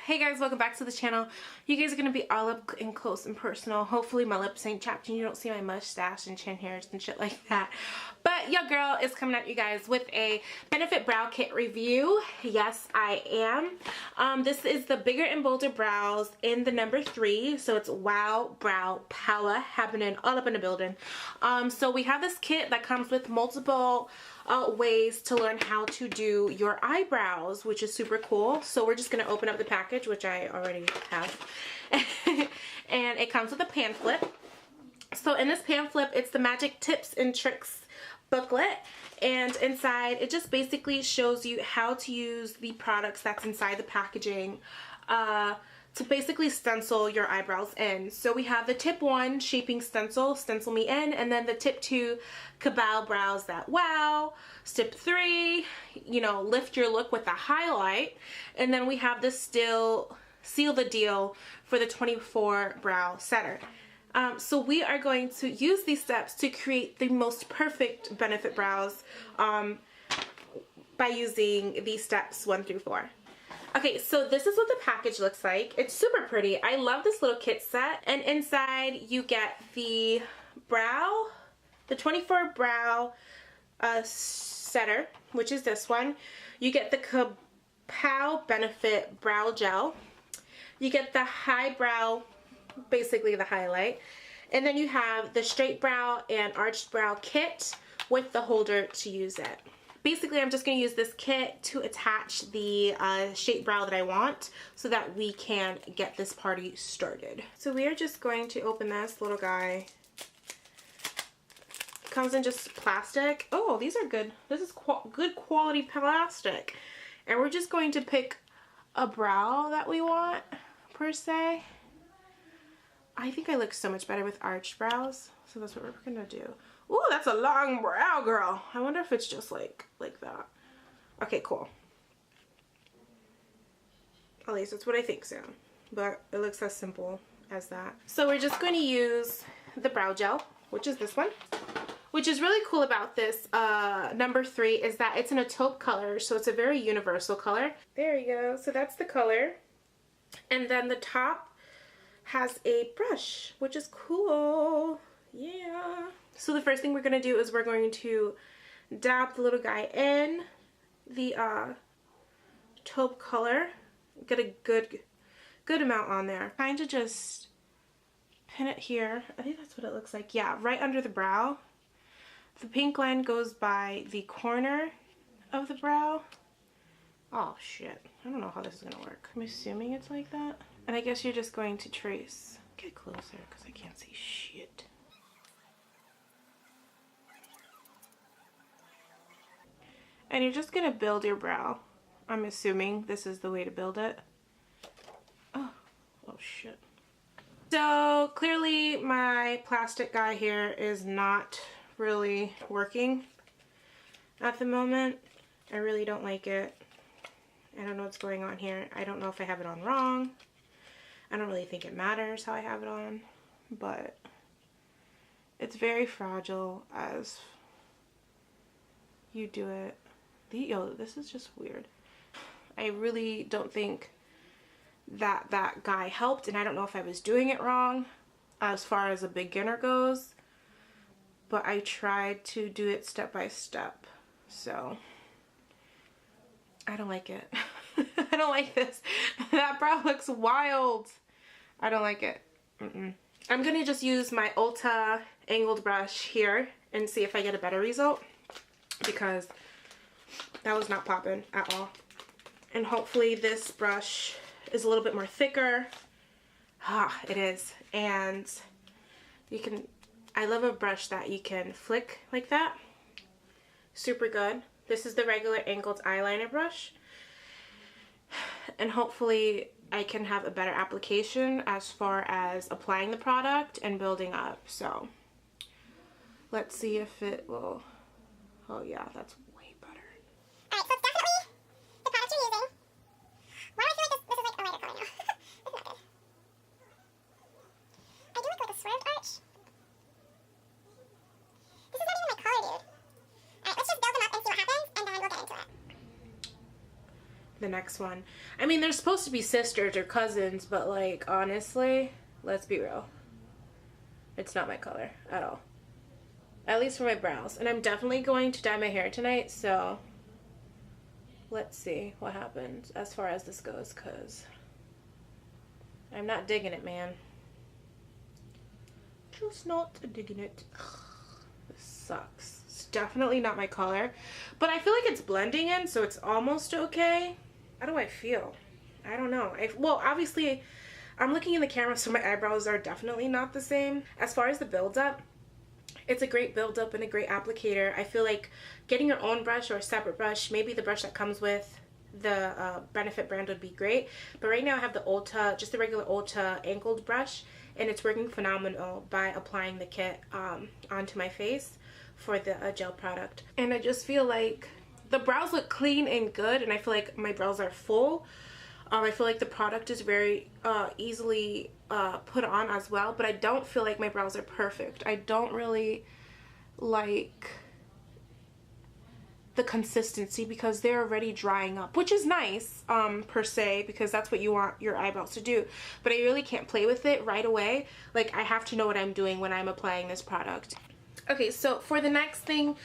Hey guys, welcome back to the channel. You guys are going to be all up and close and personal. Hopefully my lips ain't chapped and you don't see my mustache and chin hairs and shit like that. But your girl is coming at you guys with a Benefit Brow Kit review. Yes, I am. This is the Bigger and Bolder Brows in the number 3. So it's Wow Brow Power happening all up in the building. So we have this kit that comes with multiple ways to learn how to do your eyebrows, which is super cool. So we're just going to open up the package, which I already have. And it comes with a pamphlet. So in this pamphlet, it's the Magic Tips and Tricks booklet, and inside it just basically shows you how to use the products that's inside the packaging to basically stencil your eyebrows in. So we have the tip 1, shaping stencil, stencil me in, and then the tip 2, cabal brows that wow. Tip 3, you know, lift your look with a highlight. And then we have the seal the deal for the 24 brow setter. So we are going to use these steps to create the most perfect Benefit brows by using these steps 1 through 4. Okay, so this is what the package looks like. It's super pretty. I love this little kit set. And inside you get the 24 brow setter, which is this one. You get the Kapow Benefit Brow Gel. You get the high brow, basically the highlight. And then you have the straight brow and arched brow kit with the holder to use it. Basically, I'm just going to use this kit to attach the shaped brow that I want so that we can get this party started. So we are just going to open this little guy. It comes in just plastic. Oh, these are good. This is good quality plastic. And we're just going to pick a brow that we want, per se. I think I look so much better with arched brows, so that's what we're going to do. Ooh, that's a long brow, girl. I wonder if it's just like that. Okay, cool. At least that's what I think so. But it looks as simple as that. So we're just going to use the brow gel, which is this one. Which is really cool about this number 3 is that it's in a taupe color, so it's a very universal color. There you go. So that's the color. And then the top has a brush, which is cool. Yeah. So the first thing we're going to do is we're going to dab the little guy in the taupe color. Get a good amount on there. Kind of just pin it here. I think that's what it looks like. Yeah, right under the brow. The pink line goes by the corner of the brow. Oh shit. I don't know how this is going to work. I'm assuming it's like that. And I guess you're just going to trace. Get closer because I can't see shit. And you're just going to build your brow. I'm assuming this is the way to build it. Oh shit. So clearly my plastic guy here is not really working at the moment. I really don't like it. I don't know what's going on here. I don't know if I have it on wrong. I don't really think it matters how I have it on, but it's very fragile as you do it. Yo, this is just weird. I really don't think that guy helped, and I don't know if I was doing it wrong as far as a beginner goes, but I tried to do it step by step. So I don't like it. I don't like this. That brow looks wild. I don't like it. I'm gonna just use my Ulta angled brush here and see if I get a better result, because that was not popping at all. And hopefully this brush is a little bit more thicker. Ah, it is. And you can, I love a brush that you can flick like that. Super good. This is the regular angled eyeliner brush. And hopefully I can have a better application as far as applying the product and building up. So let's see if it will. Oh yeah, that's way better. Alright, so it's definitely the product you're using. Why do I feel like this is like a lighter color now? This is not good. I do like a swerved arch. This is not even my color, dude. Alright, let's just build them up and see what happens, and then we'll get into it. the next one. I mean, they're supposed to be sisters or cousins, but like, honestly, let's be real. It's not my color at all. At least for my brows. And I'm definitely going to dye my hair tonight, so let's see what happens as far as this goes, because I'm not digging it, man. Just not digging it. Ugh, this sucks. It's definitely not my color, but I feel like it's blending in, so it's almost okay. How do I feel? I don't know. Well, obviously, I'm looking in the camera, so my eyebrows are definitely not the same. As far as the build-up, it's a great build-up and a great applicator. I feel like getting your own brush or a separate brush, maybe the brush that comes with the Benefit brand would be great. But right now I have the Ulta, just the regular Ulta angled brush, and it's working phenomenal by applying the kit onto my face for the gel product. And I just feel like the brows look clean and good, and I feel like my brows are full. I feel like the product is very easily put on as well, but I don't feel like my brows are perfect. I don't really like the consistency because they're already drying up, which is nice per se, because that's what you want your eyebrows to do, but I really can't play with it right away. Like, I have to know what I'm doing when I'm applying this product. Okay, so for the next thing,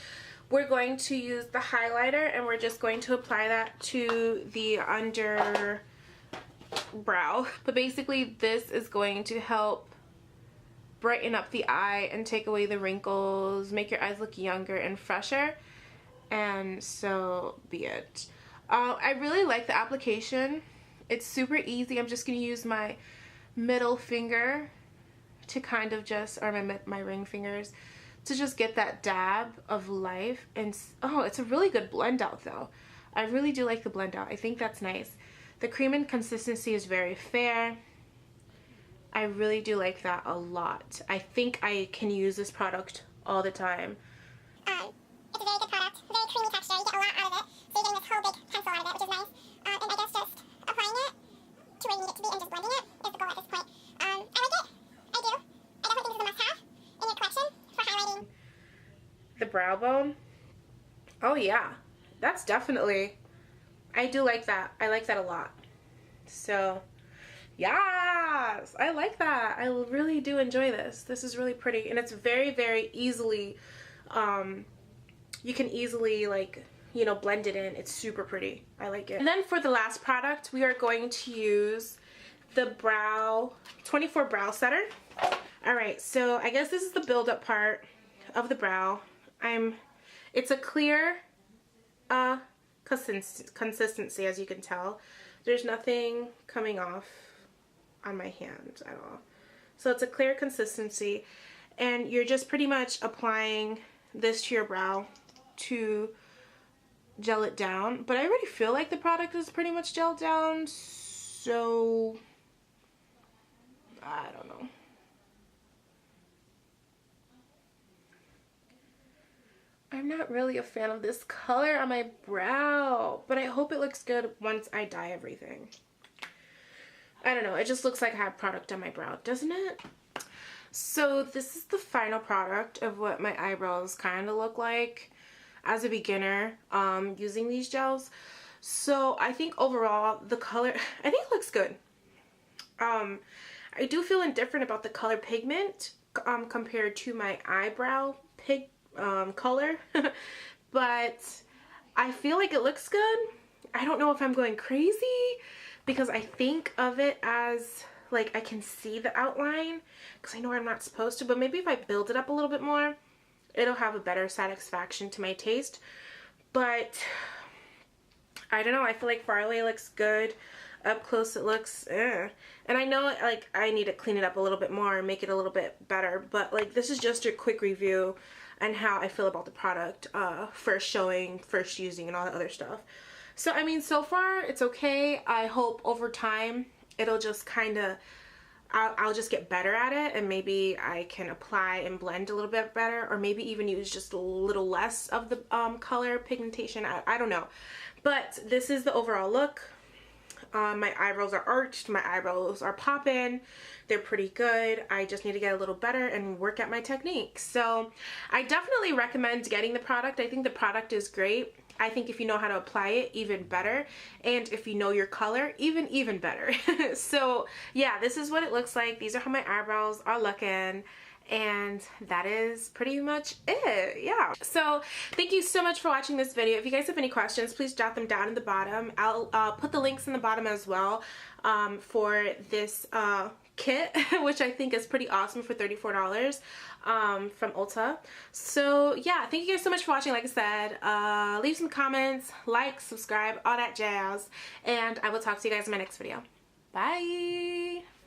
we're going to use the highlighter, and we're just going to apply that to the under brow. But basically this is going to help brighten up the eye and take away the wrinkles, make your eyes look younger and fresher, and so be it. I really like the application. It's super easy. I'm just going to use my middle finger to kind of just, or my ring fingers, to just get that dab of life. And oh, it's a really good blend out though. I really do like the blend out. I think that's nice. The cream and consistency is very fair. I really do like that a lot. I think I can use this product all the time. It's a very good product, very creamy texture. You get a lot out of it, so you're getting this whole big pencil out of it, which is nice. And I guess just applying it to where you need it to be and just blending it is the goal at this point. I like it. I do. I definitely think this is a must-have in your collection for highlighting. The brow bone. Oh yeah, that's definitely, I do like that. I like that a lot. So yes, I like that. I really do enjoy this. This is really pretty, and it's very, very easily, you can easily, like, you know, blend it in. It's super pretty. I like it. And then for the last product, we are going to use the brow 24 brow setter. All right, so I guess this is the build-up part of the brow. It's a clear consistency, as you can tell. There's nothing coming off on my hand at all. So it's a clear consistency, and you're just pretty much applying this to your brow to gel it down. But I already feel like the product is pretty much gelled down, so I don't know. I'm not really a fan of this color on my brow, but I hope it looks good once I dye everything. I don't know, it just looks like I have product on my brow, doesn't it? So this is the final product of what my eyebrows kind of look like as a beginner using these gels. So I think overall the color, I think it looks good. I do feel indifferent about the color pigment compared to my eyebrow color, but I feel like it looks good. I don't know if I'm going crazy because I think of it as like I can see the outline, because I know I'm not supposed to, but maybe if I build it up a little bit more, it'll have a better satisfaction to my taste. But I don't know, I feel like far away looks good, up close it looks and I know like I need to clean it up a little bit more and make it a little bit better, but like this is just a quick review and how I feel about the product, first showing, first using, and all that other stuff. So I mean, so far it's okay. I hope over time it'll just kind of, I'll just get better at it, and maybe I can apply and blend a little bit better, or maybe even use just a little less of the color pigmentation. I don't know, but this is the overall look. My eyebrows are arched, my eyebrows are popping, they're pretty good. I just need to get a little better and work at my technique. So I definitely recommend getting the product. I think the product is great. I think if you know how to apply it, even better. And if you know your color, even better. So yeah, this is what it looks like. These are how my eyebrows are looking. And that is pretty much it. Yeah, so thank you so much for watching this video. If you guys have any questions, please jot them down in the bottom. I'll put the links in the bottom as well for this kit, which I think is pretty awesome for $34 from Ulta. So yeah, thank you guys so much for watching. Like I said, leave some comments, like, subscribe, all that jazz, and I will talk to you guys in my next video. Bye.